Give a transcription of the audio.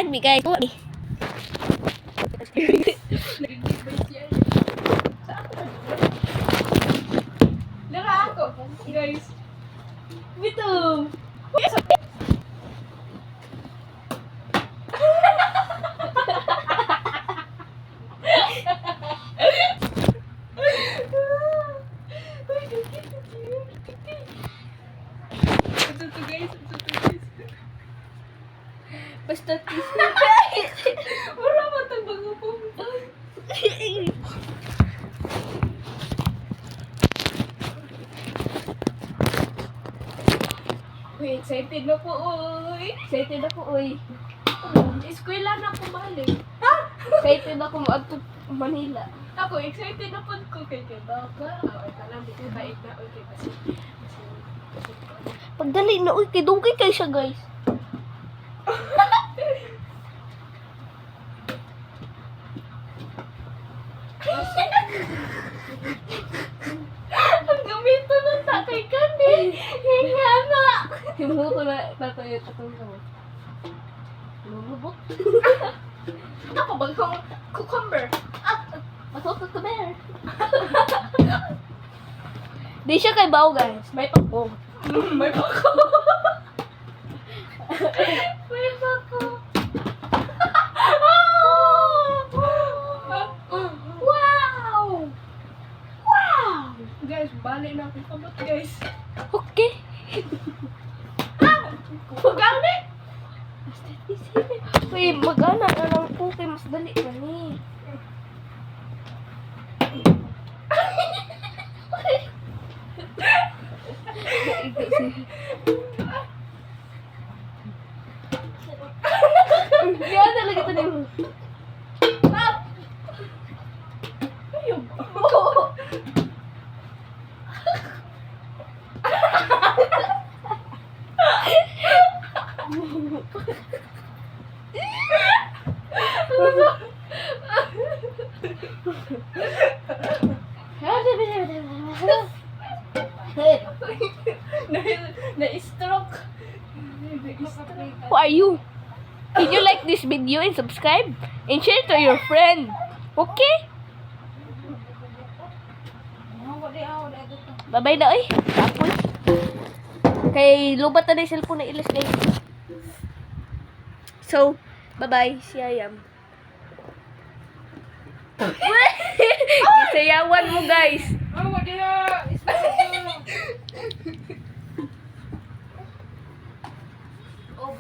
Lagi guys. Lara ako, guys. Ito. Ito to guys. Basta Wala matang po. Uy, excited na po, uy. excited ako, oy. Eskwela na po balik. Excited ako mag Manila. Ako, excited na po ko kay baka. Ay, kalang di ko bait na. Okay, kasi Pagdali na, uy, kay dungkay kayo siya, guys. ang gamito ng tatay ka ni. Hinga na. Himuto na tatayo takong ko. Lulubok. Ako, bagong cucumber. Masok ka bear. Di siya kay Bao, guys. May pako. May bako. May bako. Wow! Wow! Guys, balik na akong kamot, guys. Okay. Kugang ni! Uy, mag-ana na lang po kay mas dali na ni. Yan talaga ito na yung... Ayun. Na-stroke. Who are you? Can you like this video and subscribe? And share to your friend. Okay? Bye-bye na, oy. Tapos. Kay lubat na yung cellphone na ilas, guys. So, bye-bye. Si Ayam. Gisayawan mo, guys. Oh, what did I...